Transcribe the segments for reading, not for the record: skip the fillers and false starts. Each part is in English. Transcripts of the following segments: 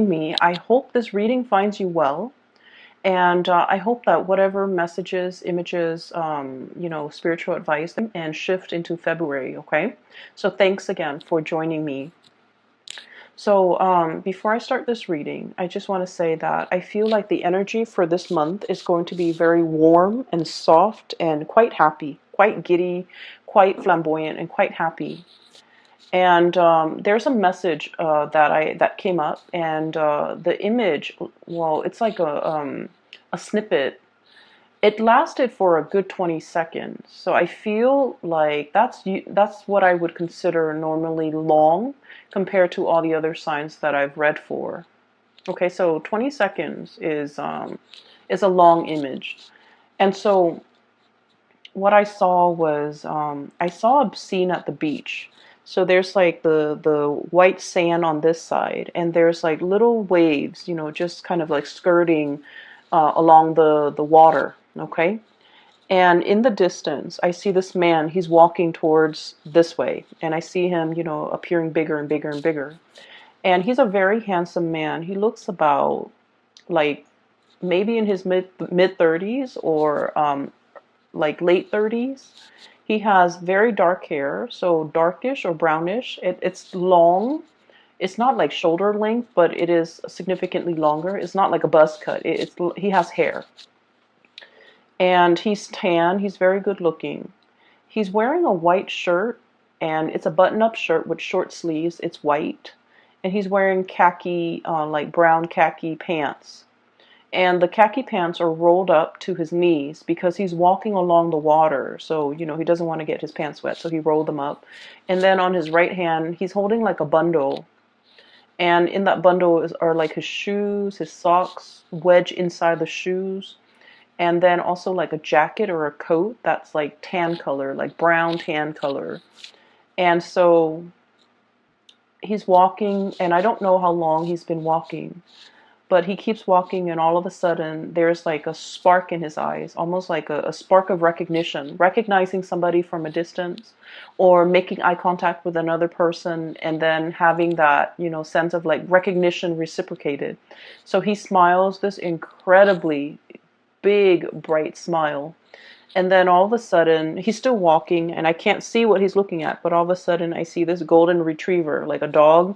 me. I hope this reading finds you well. And I hope that whatever messages, images, spiritual advice, and shift into February, okay? So thanks again for joining me. So before I start this reading, I just want to say that I feel like the energy for this month is going to be very warm and soft and quite happy, quite giddy, quite flamboyant, and quite happy. And there's a message that came up, and the image, well, it's like a snippet. It lasted for a good 20 seconds. So I feel like that's what I would consider normally long compared to all the other signs that I've read for. Okay, so 20 seconds is a long image. And so what I saw was I saw a scene at the beach. So there's like the white sand on this side, and there's like little waves, just kind of like skirting along the water. Okay, and in the distance, I see this man. He's walking towards this way, and I see him, appearing bigger and bigger and bigger. And he's a very handsome man. He looks about like maybe in his mid 30s or like late 30s. He has very dark hair, so darkish or brownish. It's long. It's not like shoulder length, but it is significantly longer. It's not like a buzz cut. He has hair. And he's tan. He's very good looking. He's wearing a white shirt, and it's a button-up shirt with short sleeves. It's white. And he's wearing khaki, like brown khaki pants. And the khaki pants are rolled up to his knees because he's walking along the water. So, he doesn't want to get his pants wet, so he rolled them up. And then on his right hand, he's holding like a bundle. And in that bundle are like his shoes, his socks, wedged inside the shoes. And then also like a jacket or a coat that's like tan color, like brown tan color. And so he's walking, and I don't know how long he's been walking. But he keeps walking, and all of a sudden, there's like a spark in his eyes, almost like a spark of recognition, recognizing somebody from a distance, or making eye contact with another person, and then having that, sense of like recognition reciprocated. So he smiles this incredibly big, bright smile. And then all of a sudden, he's still walking, and I can't see what he's looking at, but all of a sudden, I see this golden retriever, like a dog,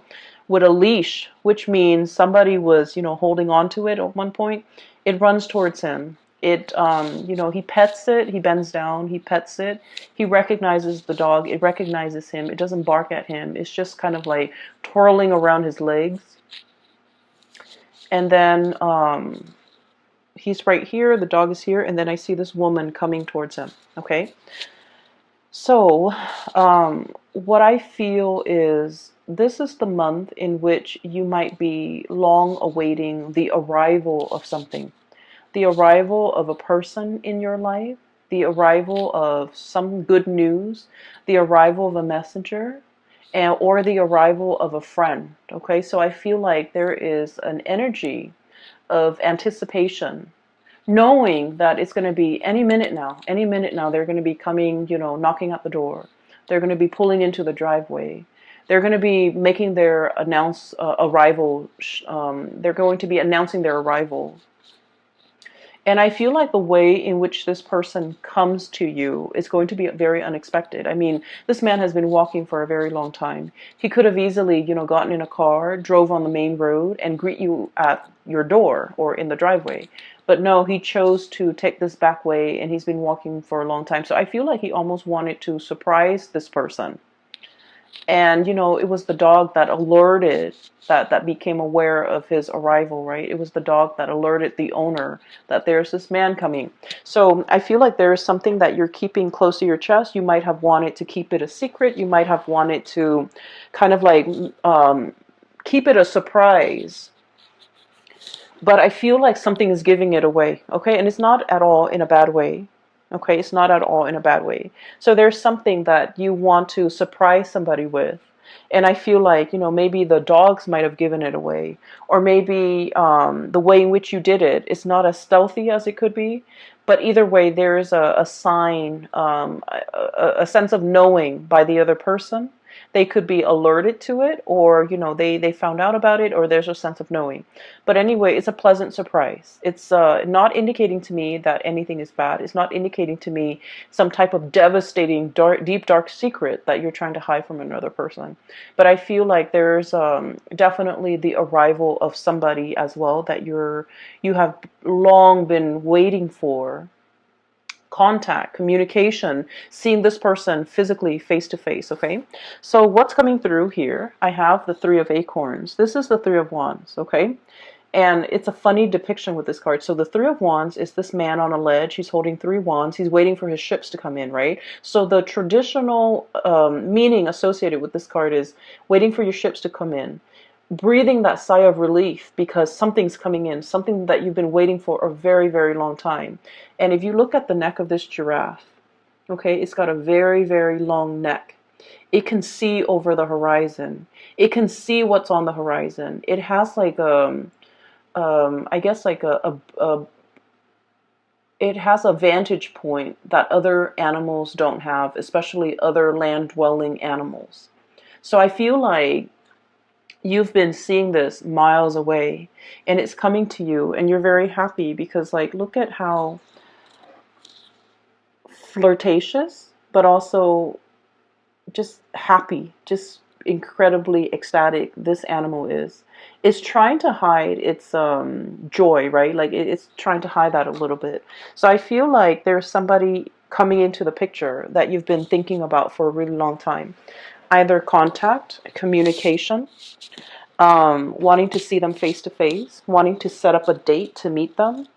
with a leash, which means somebody was, holding on to it at one point. It runs towards him. He pets it. He bends down. He pets it. He recognizes the dog. It recognizes him. It doesn't bark at him. It's just kind of like twirling around his legs. And then he's right here. The dog is here. And then I see this woman coming towards him. Okay. So what I feel is this is the month in which you might be long awaiting the arrival of something, the arrival of a person in your life, the arrival of some good news, the arrival of a messenger, or the arrival of a friend. Okay, so I feel like there is an energy of anticipation, knowing that it's going to be any minute now, they're going to be coming, knocking at the door. They're going to be pulling into the driveway. They're going to be making their arrival. They're going to be announcing their arrival. And I feel like the way in which this person comes to you is going to be very unexpected. I mean, this man has been walking for a very long time. He could have easily, gotten in a car, drove on the main road, and greet you at your door or in the driveway. But no, he chose to take this back way, and he's been walking for a long time. So I feel like he almost wanted to surprise this person. And, it was the dog that alerted, that became aware of his arrival, right? It was the dog that alerted the owner that there's this man coming. So I feel like there is something that you're keeping close to your chest. You might have wanted to keep it a secret. You might have wanted to kind of like keep it a surprise. But I feel like something is giving it away, okay? And it's not at all in a bad way. Okay, it's not at all in a bad way. So there's something that you want to surprise somebody with. And I feel like, maybe the dogs might have given it away. Or maybe the way in which you did it is not as stealthy as it could be. But either way, there is a sign, a sense of knowing by the other person They could be alerted to it, or, you know, they found out about it, or there's a sense of knowing. But anyway, it's a pleasant surprise. It's not indicating to me that anything is bad. It's not indicating to me some type of devastating, dark, deep, dark secret that you're trying to hide from another person. But I feel like there's definitely the arrival of somebody as well that you have long been waiting for. Contact, communication, seeing this person physically face to face, okay? So what's coming through here? I have the Three of Acorns. This is the Three of Wands, okay? And it's a funny depiction with this card. So the Three of Wands is this man on a ledge. He's holding three wands. He's waiting for his ships to come in, right? So the traditional meaning associated with this card is waiting for your ships to come in. Breathing that sigh of relief because something's coming in, something that you've been waiting for a very, very long time. And if you look at the neck of this giraffe, okay, it's got a very, very long neck. It can see over the horizon. It can see what's on the horizon. It has like I guess like it has a vantage point that other animals don't have, especially other land-dwelling animals. So I feel like you've been seeing this miles away and it's coming to you and you're very happy because, like, look at how flirtatious but also just happy, just incredibly ecstatic this animal is. It's trying to hide its joy, right? Like it's trying to hide that a little bit. So I feel like there's somebody coming into the picture that you've been thinking about for a really long time. Either contact, communication, wanting to see them face to face, wanting to set up a date to meet them,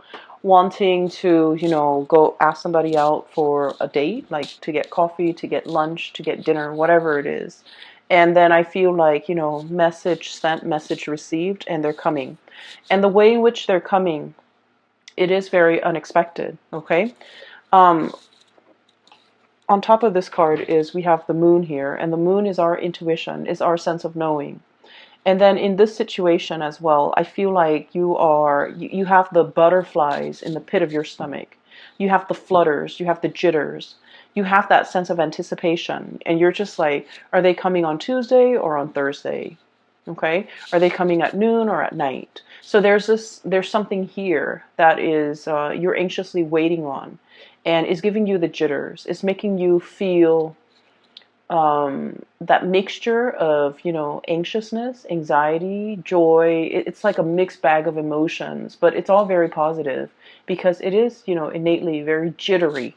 wanting to, you know, go ask somebody out for a date, like to get coffee, to get lunch, to get dinner, whatever it is. And then I feel like, you know, message sent, message received, and they're coming. And the way in which they're coming, it is very unexpected, okay? On top of this card is we have the moon here, and the moon is our intuition, is our sense of knowing. And then in this situation as well, I feel like you have the butterflies in the pit of your stomach. You have the flutters, you have the jitters, you have that sense of anticipation. And you're just like, are they coming on Tuesday or on Thursday? Okay? Are they coming at noon or at night? So there's something here that is you're anxiously waiting on and is giving you the jitters. It's making you feel that mixture of, you know, anxiousness, anxiety, joy. It's like a mixed bag of emotions, but it's all very positive because it is, you know, innately very jittery.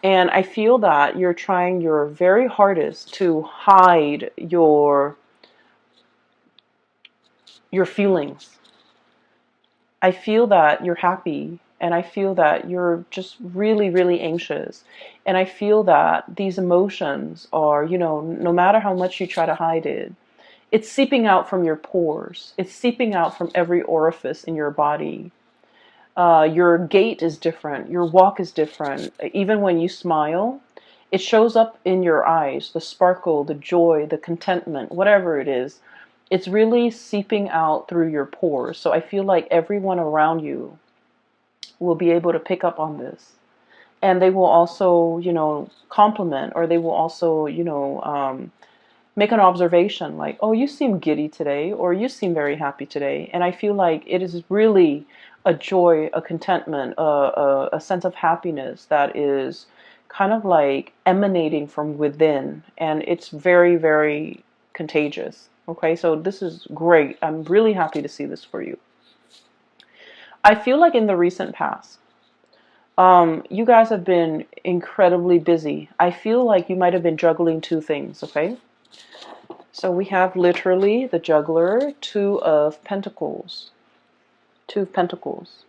And I feel that you're trying your very hardest to hide your feelings. I feel that you're happy and I feel that you're just really, really anxious. And I feel that these emotions are, you know, no matter how much you try to hide it, it's seeping out from your pores. It's seeping out from every orifice in your body. Your gait is different. Your walk is different. Even when you smile, it shows up in your eyes, the sparkle, the joy, the contentment, whatever it is. It's really seeping out through your pores. So I feel like everyone around you will be able to pick up on this. And they will also, you know, compliment, or they will also, you know, make an observation like, oh, you seem giddy today, or you seem very happy today. And I feel like it is really a joy, a contentment, a sense of happiness that is kind of like emanating from within. And it's very, very contagious. Okay, so this is great. I'm really happy to see this for you. I feel like in the recent past, you guys have been incredibly busy. I feel like you might have been juggling two things, okay? So we have literally the juggler, Two of Pentacles. Two of Pentacles.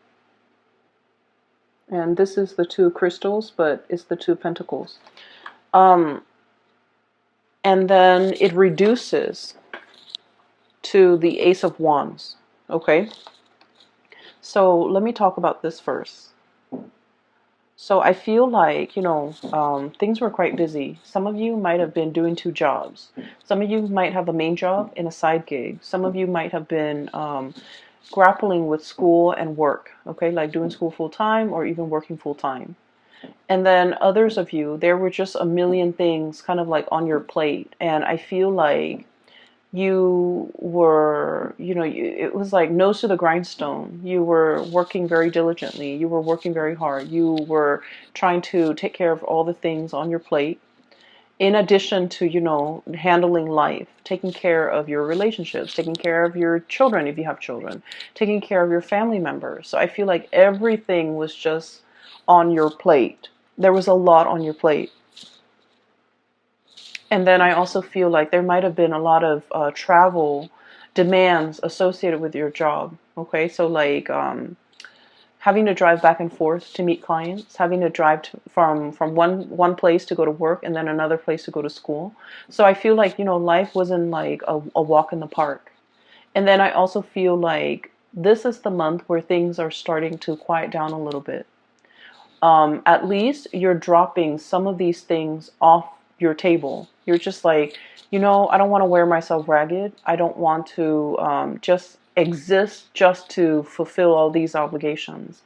And this is the Two of Crystals, but it's the Two of Pentacles. And then it reduces to the Ace of Wands, okay? So let me talk about this first. So I feel like, you know, things were quite busy. Some of you might have been doing two jobs. Some of you might have a main job and a side gig. Some of you might have been grappling with school and work, okay, like doing school full time or even working full time. And then others of you, there were just a million things kind of like on your plate. And I feel like you were, it was like nose to the grindstone. You were working very diligently. You were working very hard. You were trying to take care of all the things on your plate, in addition to, handling life, taking care of your relationships, taking care of your children if you have children, taking care of your family members. So I feel like everything was just on your plate. There was a lot on your plate. And then I also feel like there might have been a lot of travel demands associated with your job. Okay, so like having to drive back and forth to meet clients, having to drive from one place to go to work and then another place to go to school. So I feel like, life wasn't like a walk in the park. And then I also feel like this is the month where things are starting to quiet down a little bit. At least you're dropping some of these things off your table. You're just like, I don't want to wear myself ragged. I don't want to just exist just to fulfill all these obligations.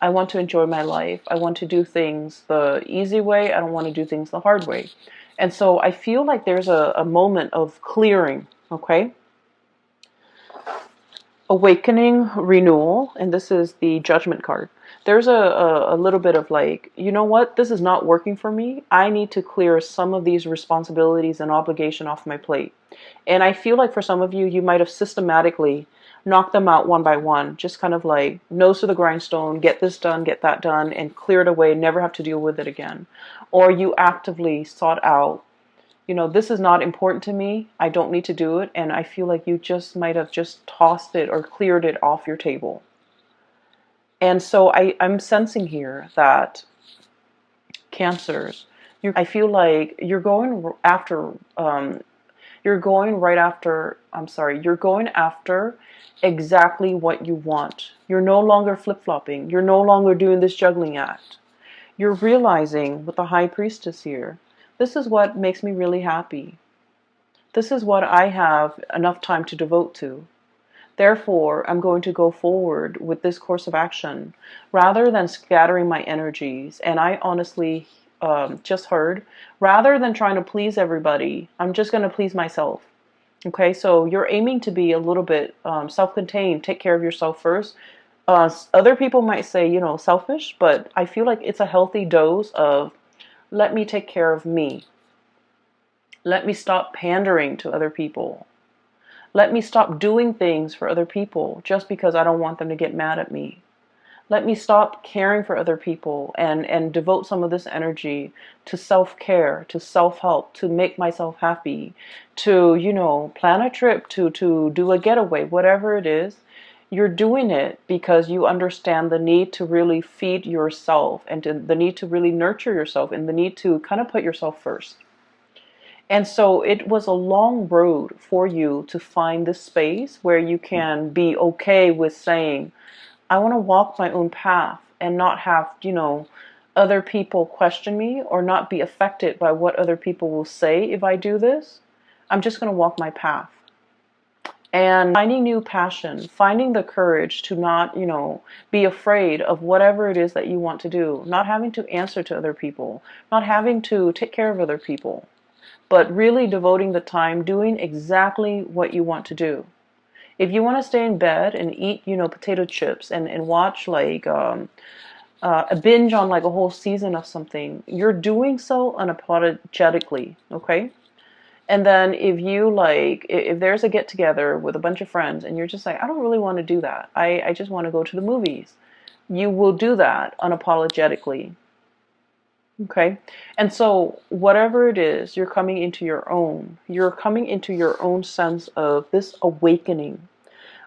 I want to enjoy my life. I want to do things the easy way. I don't want to do things the hard way. And so I feel like there's a moment of clearing, okay? Awakening, renewal, and this is the Judgment card. There's a little bit of like, you know what, this is not working for me. I need to clear some of these responsibilities and obligation off my plate. And I feel like for some of you, you might have systematically knocked them out one by one, just kind of like nose to the grindstone, get this done, get that done, and clear it away, never have to deal with it again. Or you actively sought out, this is not important to me. I don't need to do it. And I feel like you just might have just tossed it or cleared it off your table. And so I'm sensing here that Cancers, I feel like you're going after, you're going right after, you're going after exactly what you want. You're no longer flip-flopping. You're no longer doing this juggling act. You're realizing with the High Priestess here, this is what makes me really happy. This is what I have enough time to devote to. Therefore, I'm going to go forward with this course of action rather than scattering my energies. And I honestly just heard, rather than trying to please everybody, I'm just going to please myself. Okay, so you're aiming to be a little bit self-contained, take care of yourself first. Other people might say, selfish, but I feel like it's a healthy dose of let me take care of me. Let me stop pandering to other people. Let me stop doing things for other people just because I don't want them to get mad at me. Let me stop caring for other people and devote some of this energy to self-care, to self-help, to make myself happy, to, plan a trip, to do a getaway, whatever it is. You're doing it because you understand the need to really feed yourself and the need to really nurture yourself and the need to kind of put yourself first. And so it was a long road for you to find this space where you can be okay with saying, I want to walk my own path and not have, other people question me or not be affected by what other people will say if I do this. I'm just going to walk my path. And finding new passion, finding the courage to not, be afraid of whatever it is that you want to do, not having to answer to other people, not having to take care of other people, but really devoting the time doing exactly what you want to do. If you want to stay in bed and eat, potato chips and watch like a binge on like a whole season of something, you're doing so unapologetically, okay? And then if there's a get together with a bunch of friends and you're just like, I don't really want to do that. I just want to go to the movies. You will do that unapologetically. Okay. And so whatever it is, you're coming into your own. You're coming into your own sense of this awakening.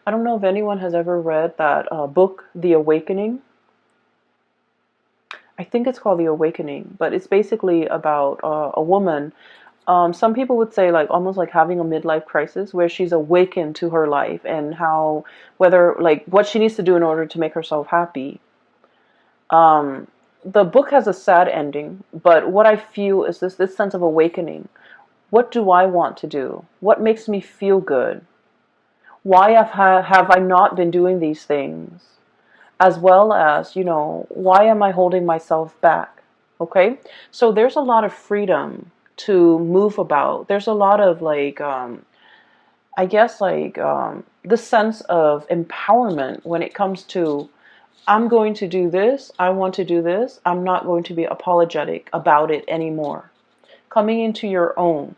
I don't know if anyone has ever read that book, The Awakening. I think it's called The Awakening, but it's basically about a woman. Some people would say like almost like having a midlife crisis where she's awakened to her life and what she needs to do in order to make herself happy. The book has a sad ending, but what I feel is this sense of awakening. What do I want to do? What makes me feel good? Why have I not been doing these things? As well as, why am I holding myself back? Okay, so there's a lot of freedom to move about. There's a lot of like, I guess like the sense of empowerment when it comes to, I'm going to do this, I want to do this, I'm not going to be apologetic about it anymore. Coming into your own,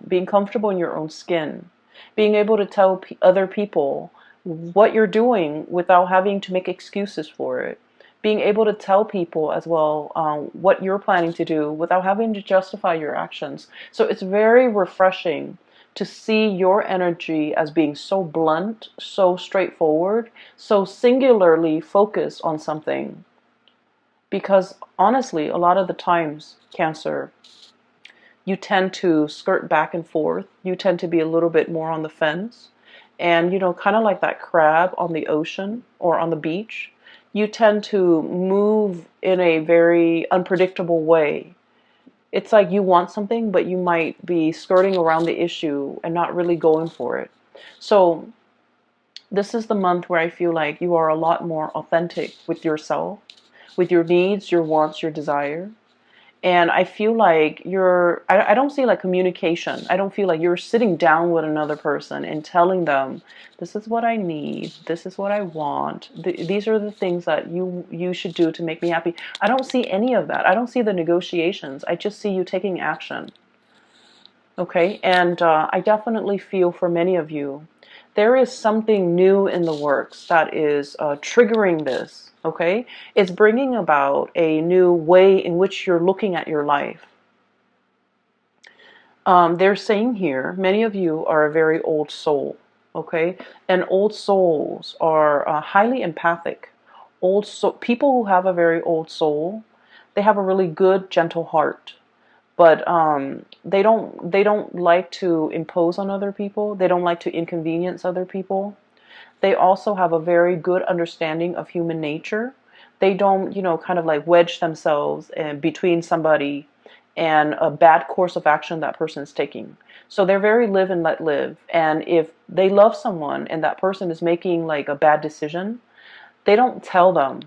being comfortable in your own skin, being able to tell other people what you're doing without having to make excuses for it. Being able to tell people as well what you're planning to do without having to justify your actions. So it's very refreshing to see your energy as being so blunt, so straightforward, so singularly focused on something. Because honestly, a lot of the times, Cancer, you tend to skirt back and forth. You tend to be a little bit more on the fence. And, kind of like that crab on the ocean or on the beach, you tend to move in a very unpredictable way. It's like you want something, but you might be skirting around the issue and not really going for it. So this is the month where I feel like you are a lot more authentic with yourself, with your needs, your wants, your desire. And I feel like I don't see like communication. I don't feel like you're sitting down with another person and telling them, this is what I need, this is what I want, these are the things that you should do to make me happy. I don't see any of that. I don't see the negotiations. I just see you taking action. Okay, and I definitely feel for many of you, there is something new in the works that is triggering this. Okay, it's bringing about a new way in which you're looking at your life. They're saying here, many of you are a very old soul. Okay, and old souls are highly empathic. People who have a very old soul, they have a really good, gentle heart. But they don't like to impose on other people. They don't like to inconvenience other people. They also have a very good understanding of human nature. They don't, kind of like wedge themselves in between somebody and a bad course of action that person is taking. So they're very live and let live. And if they love someone and that person is making like a bad decision, they don't tell them.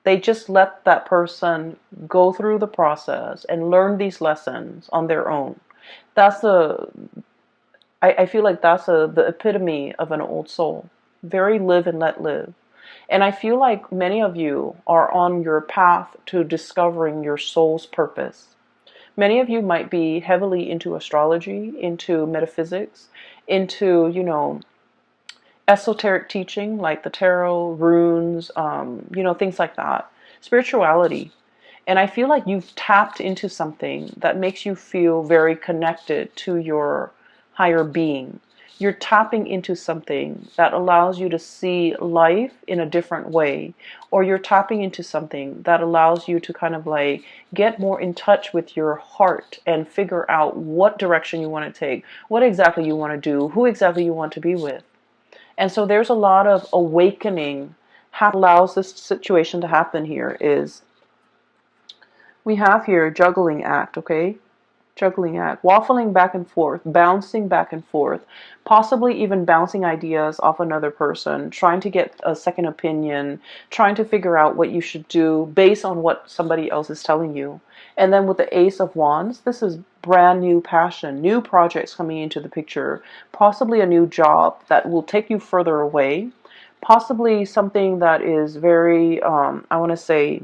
They just let that person go through the process and learn these lessons on their own. That's I feel like that's the epitome of an old soul. Very live and let live. And I feel like many of you are on your path to discovering your soul's purpose. Many of you might be heavily into astrology, into metaphysics, into, esoteric teaching like the tarot, runes, things like that. Spirituality. And I feel like you've tapped into something that makes you feel very connected to your higher being. You're tapping into something that allows you to see life in a different way, or you're tapping into something that allows you to kind of like get more in touch with your heart and figure out what direction you want to take, what exactly you want to do, who exactly you want to be with. And so there's a lot of awakening allows this situation to happen here is we have here juggling act, okay? Juggling act, waffling back and forth, bouncing back and forth, possibly even bouncing ideas off another person, trying to get a second opinion, trying to figure out what you should do based on what somebody else is telling you. And then with the Ace of Wands, this is brand new passion, new projects coming into the picture, possibly a new job that will take you further away, possibly something that is very, I want to say,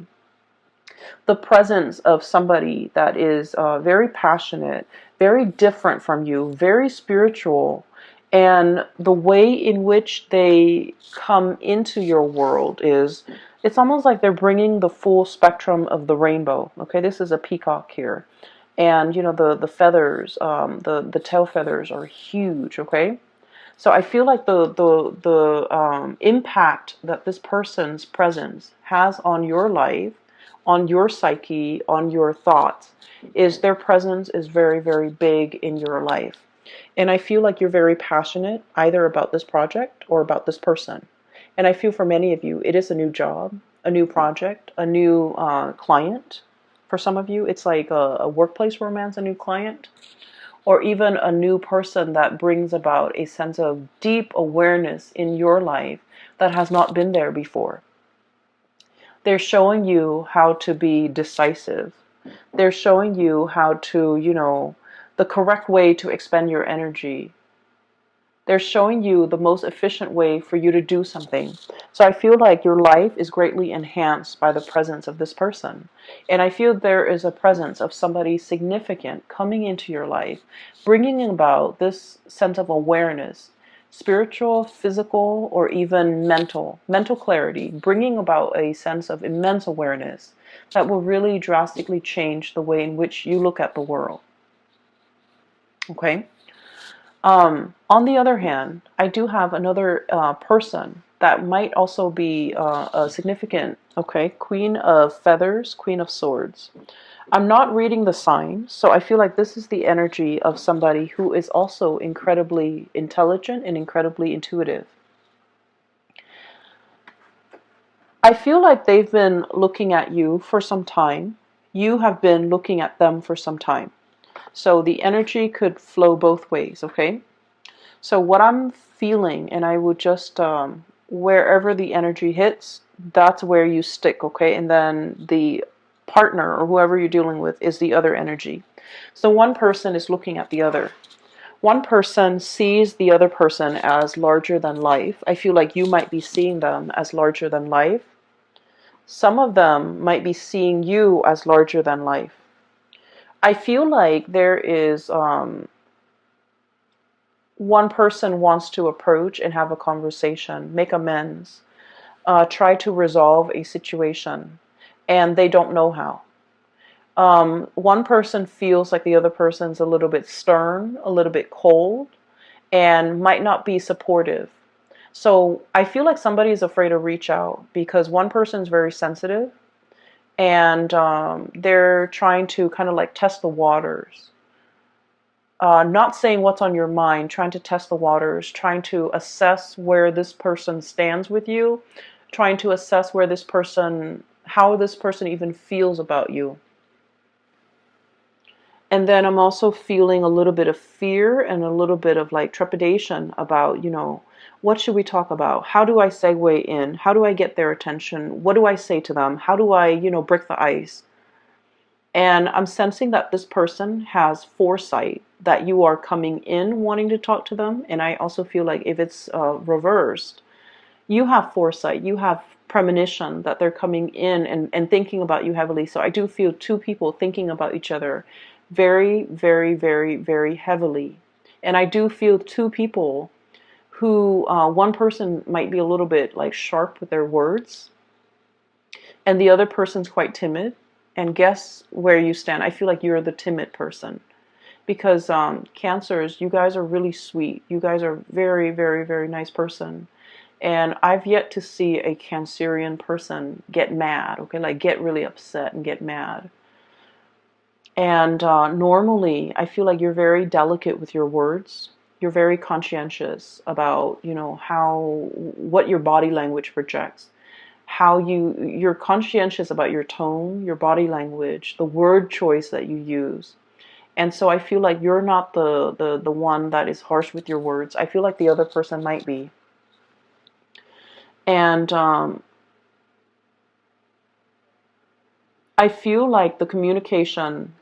the presence of somebody that is very passionate, very different from you, very spiritual, and the way in which they come into your world is, it's almost like they're bringing the full spectrum of the rainbow. Okay, this is a peacock here. And, the feathers, the tail feathers are huge, okay? So I feel like the impact that this person's presence has on your life, on your psyche, on your thoughts, is their presence is very, very big in your life. And I feel like you're very passionate either about this project or about this person. And I feel for many of you, it is a new job, a new project, a new client. For some of you, it's like a workplace romance, a new client, or even a new person that brings about a sense of deep awareness in your life that has not been there before. They're showing you how to be decisive. They're showing you how to, the correct way to expend your energy. They're showing you the most efficient way for you to do something. So I feel like your life is greatly enhanced by the presence of this person. And I feel there is a presence of somebody significant coming into your life, bringing about this sense of awareness, spiritual, physical, or even mental clarity, bringing about a sense of immense awareness that will really drastically change the way in which you look at the world. Okay? On the other hand, I do have another person that might also be a significant, okay, Queen of Feathers, Queen of Swords. I'm not reading the sign, so I feel like this is the energy of somebody who is also incredibly intelligent and incredibly intuitive. I feel like they've been looking at you for some time. You have been looking at them for some time. So the energy could flow both ways, okay? So what I'm feeling, and I would just, wherever the energy hits, that's where you stick, okay? And then the partner or whoever you're dealing with is the other energy. So one person is looking at the other. One person sees the other person as larger than life. I feel like you might be seeing them as larger than life. Some of them might be seeing you as larger than life. I feel like there is one person wants to approach and have a conversation, make amends, try to resolve a situation, and they don't know how. One person feels like the other person's a little bit stern, a little bit cold, and might not be supportive. So I feel like somebody is afraid to reach out because one person's very sensitive, and they're trying to kind of like test the waters. Not saying what's on your mind, trying to test the waters, trying to assess where this person stands with you, trying to assess where this person, how this person even feels about you. And then I'm also feeling a little bit of fear and a little bit of like trepidation about, what should we talk about? How do I segue in? How do I get their attention? What do I say to them? How do I, break the ice? And I'm sensing that this person has foresight that you are coming in wanting to talk to them. And I also feel like if it's reversed, you have foresight, you have premonition that they're coming in and thinking about you heavily. So I do feel two people thinking about each other very, very, very, very heavily. And I do feel two people who, one person might be a little bit like sharp with their words, and the other person's quite timid. And guess where you stand? I feel like you're the timid person. Because Cancers, you guys are really sweet. You guys are very, very, very nice person. And I've yet to see a Cancerian person get mad, okay? Like get really upset and get mad. And normally, I feel like you're very delicate with your words. You're very conscientious about, what your body language projects. You're conscientious about your tone, your body language, the word choice that you use. And so I feel like you're not the one that is harsh with your words. I feel like the other person might be. And I feel like the communication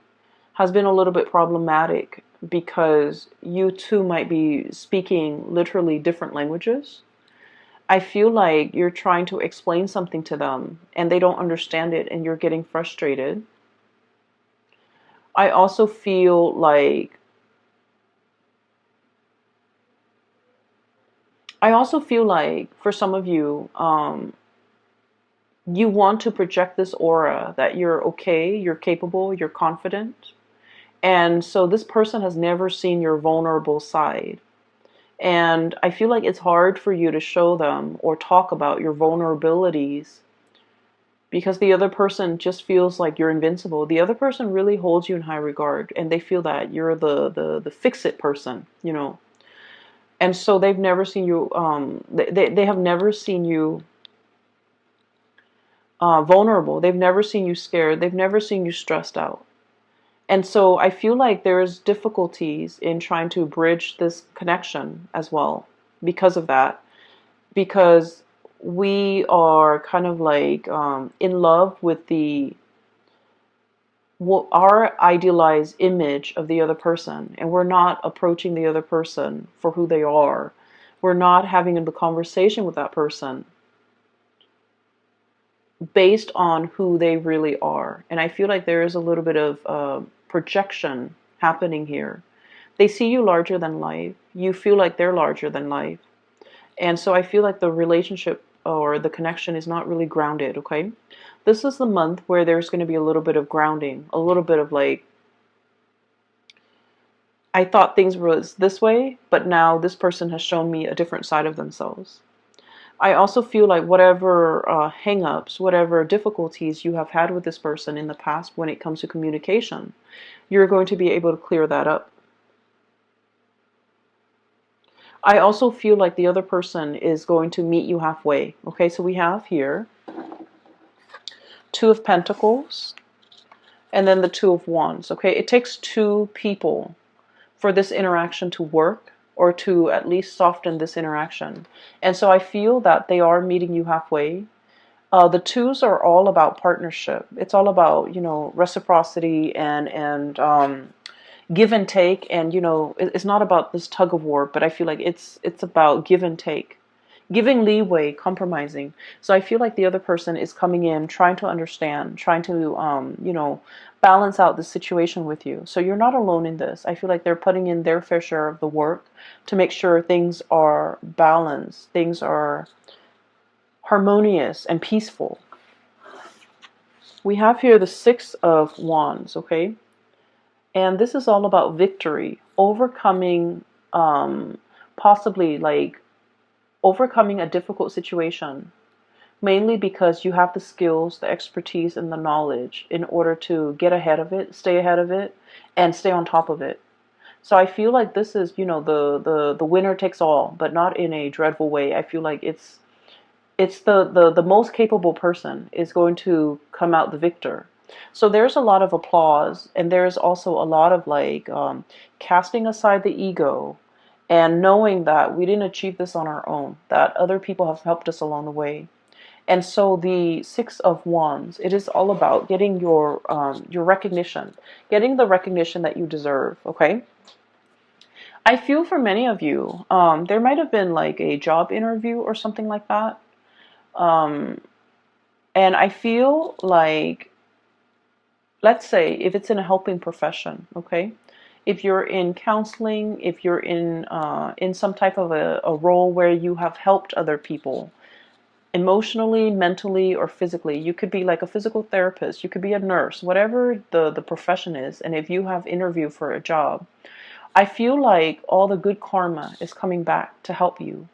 has been a little bit problematic because you two might be speaking literally different languages. I feel like you're trying to explain something to them and they don't understand it and you're getting frustrated. I also feel like for some of you, you want to project this aura that you're okay, you're capable, you're confident. And so this person has never seen your vulnerable side. And I feel like it's hard for you to show them or talk about your vulnerabilities because the other person just feels like you're invincible. The other person really holds you in high regard and they feel that you're the fix-it person, And so they've never seen you, they have never seen you vulnerable. They've never seen you scared. They've never seen you stressed out. And so I feel like there's difficulties in trying to bridge this connection as well because of that. Because we are kind of like in love with the our idealized image of the other person, and we're not approaching the other person for who they are. We're not having the conversation with that person based on who they really are. And I feel like there is a little bit of projection happening here. They see you larger than life. You feel like they're larger than life. And so I feel like the relationship or the connection is not really grounded, okay? This is the month where there's going to be a little bit of grounding, a little bit of like, I thought things was this way, but now this person has shown me a different side of themselves. I also feel like whatever hang-ups, whatever difficulties you have had with this person in the past when it comes to communication, you're going to be able to clear that up. I also feel like the other person is going to meet you halfway. Okay, so we have here Two of Pentacles and then the Two of Wands. Okay, it takes two people for this interaction to work, or to at least soften this interaction. And so I feel that they are meeting you halfway. The twos are all about partnership. It's all about, you know, reciprocity and give and take. And, you know, it's not about this tug of war, but I feel like it's about give and take. Giving leeway, compromising. So I feel like the other person is coming in, trying to understand, trying to, you know, balance out the situation with you. So you're not alone in this. I feel like they're putting in their fair share of the work to make sure things are balanced, things are harmonious and peaceful. We have here the Six of Wands, okay? And this is all about victory, overcoming, possibly like, overcoming a difficult situation, mainly because you have the skills, the expertise, and the knowledge in order to get ahead of it, and stay on top of it. So I feel like this is, you know, the winner takes all, but not in a dreadful way. I feel like it's the most capable person is going to come out the victor. So there's a lot of applause, and there's also a lot of like casting aside the ego, and knowing that we didn't achieve this on our own, that other people have helped us along the way. And so the Six of Wands, it is all about getting your recognition, getting the recognition that you deserve, okay? I feel for many of you, there might have been like a job interview or something like that. And I feel like, let's say, if it's in a helping profession, okay? If you're in counseling, if you're in some type of a role where you have helped other people emotionally, mentally, or physically, you could be like a physical therapist, you could be a nurse, whatever the profession is. And if you have interviewed for a job, I feel like all the good karma is coming back to help you,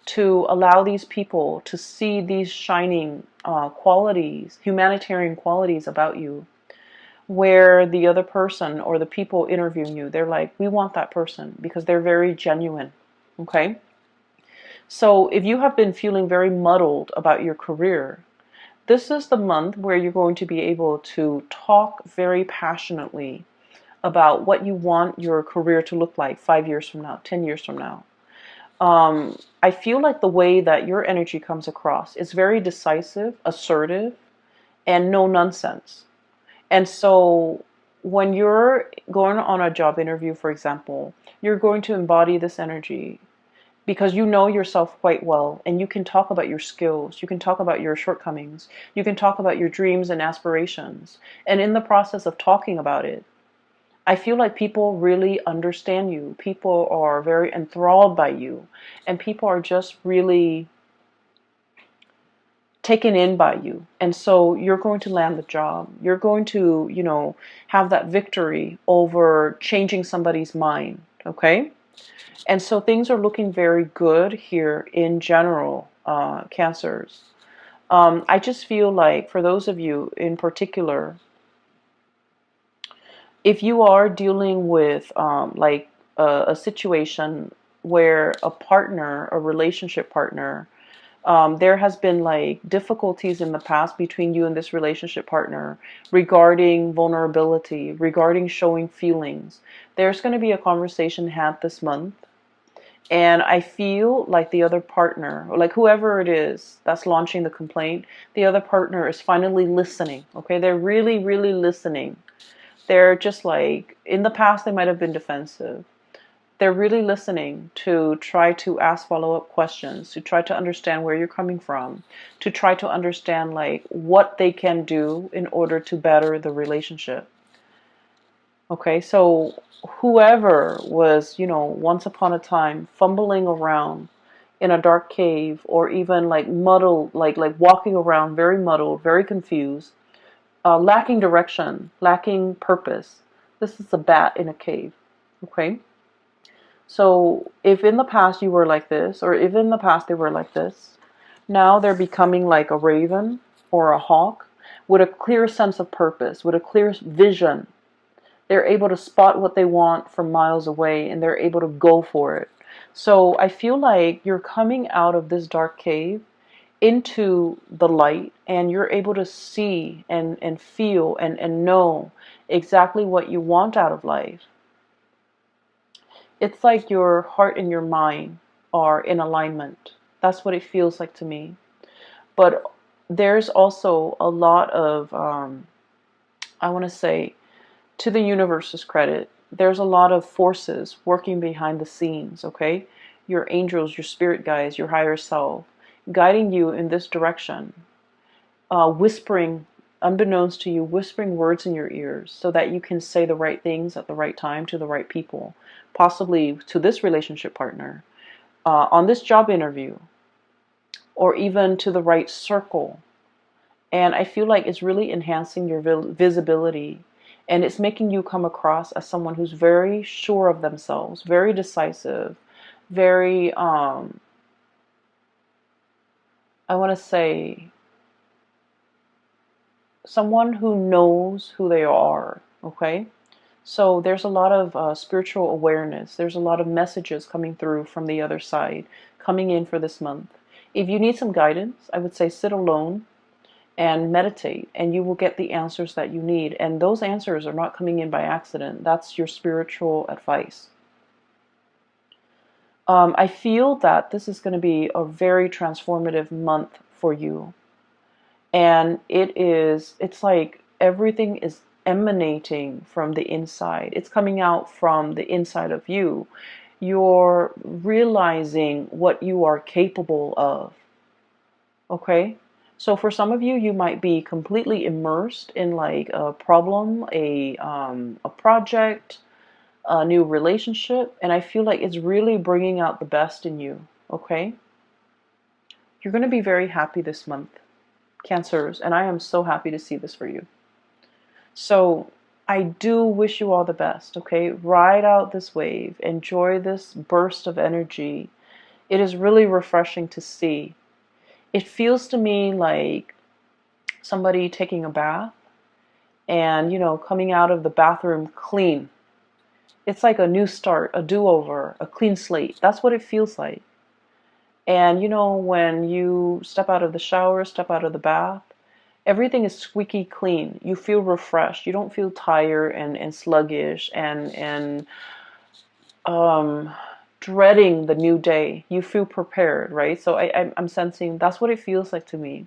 to allow these people to see these shining qualities, humanitarian qualities about you, where the other person or the people interviewing you, they're like, we want that person because they're very genuine, okay? So if you have been feeling very muddled about your career, this is the month where you're going to be able to talk very passionately about what you want your career to look like 5 years from now, 10 years from now. I feel like the way that your energy comes across is very decisive, assertive, and no nonsense. And so when you're going on a job interview, for example, you're going to embody this energy because you know yourself quite well, and you can talk about your skills, you can talk about your shortcomings, you can talk about your dreams and aspirations. And in the process of talking about it, I feel like people really understand you. People are very enthralled by you, and people are just really taken in by you. And so you're going to land the job. You're going to, you know, have that victory over changing somebody's mind, okay? And so things are looking very good here in general, Cancers. I just feel like for those of you in particular, if you are dealing with like a situation where a partner, a relationship partner, there has been like difficulties in the past between you and this relationship partner regarding vulnerability, regarding showing feelings, there's going to be a conversation had this month And I feel like the other partner, or like whoever it is that's launching the complaint, the other partner is finally listening. Okay, they're really, really listening. They're just like, in the past, they might have been defensive. They're really listening to try to ask follow-up questions, to try to understand where you're coming from, to try to understand like what they can do in order to better the relationship. Okay, so whoever was, once upon a time fumbling around in a dark cave, or even like muddled, like walking around very muddled, very confused, lacking direction, lacking purpose. This is a bat in a cave. Okay, so if in the past you were like this, or if in the past they were like this, now they're becoming like a raven or a hawk with a clear sense of purpose, with a clear vision. They're able to spot what they want from miles away, and they're able to go for it. So I feel like you're coming out of this dark cave into the light, and you're able to see and feel and know exactly what you want out of life. It's like your heart and your mind are in alignment. That's what it feels like to me. But there's also a lot of, I want to say, to the universe's credit, there's a lot of forces working behind the scenes, okay? Your angels, your spirit guides, your higher self, guiding you in this direction, whispering, unbeknownst to you, whispering words in your ears so that you can say the right things at the right time to the right people, possibly to this relationship partner, on this job interview, or even to the right circle. And I feel like it's really enhancing your visibility, and it's making you come across as someone who's very sure of themselves, very decisive, very, I want to say, someone who knows who they are, okay? So there's a lot of spiritual awareness. There's a lot of messages coming through from the other side, coming in for this month. If you need some guidance, I would say sit alone and meditate, and you will get the answers that you need. And those answers are not coming in by accident. That's your spiritual advice. I feel that this is going to be a very transformative month for you. And it's like everything is emanating from the inside. It's coming out from the inside of you. You're realizing what you are capable of. Okay? So for some of you, you might be completely immersed in like a problem, a project, a new relationship, and I feel like it's really bringing out the best in you. Okay? You're going to be very happy this month, Cancers, and I am so happy to see this for you. So I do wish you all the best. Okay? Ride out this wave. Enjoy this burst of energy. It is really refreshing to see. It feels to me like somebody taking a bath and, coming out of the bathroom clean. It's like a new start, a do-over, a clean slate. That's what it feels like. And, when you step out of the shower, step out of the bath, everything is squeaky clean. You feel refreshed. You don't feel tired and sluggish and dreading the new day. You feel prepared, right? So I'm sensing that's what it feels like to me.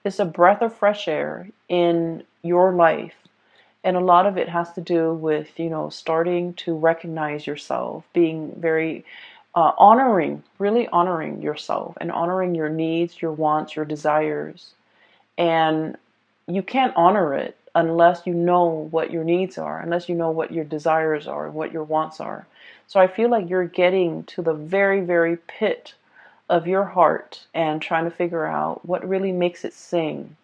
It's a breath of fresh air in your life. And a lot of it has to do with, starting to recognize yourself, being very honoring, really honoring yourself and honoring your needs, your wants, your desires. And you can't honor it unless you know what your needs are, unless you know what your desires are and what your wants are. So I feel like you're getting to the very, very pit of your heart and trying to figure out what really makes it sing.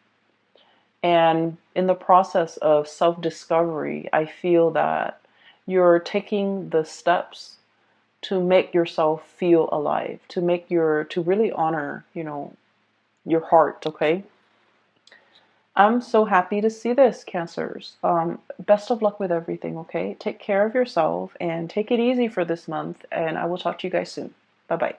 And in the process of self-discovery, I feel that you're taking the steps to make yourself feel alive, to really honor, your heart, okay? I'm so happy to see this, Cancers. Best of luck with everything, okay? Take care of yourself and take it easy for this month, and I will talk to you guys soon. Bye-bye.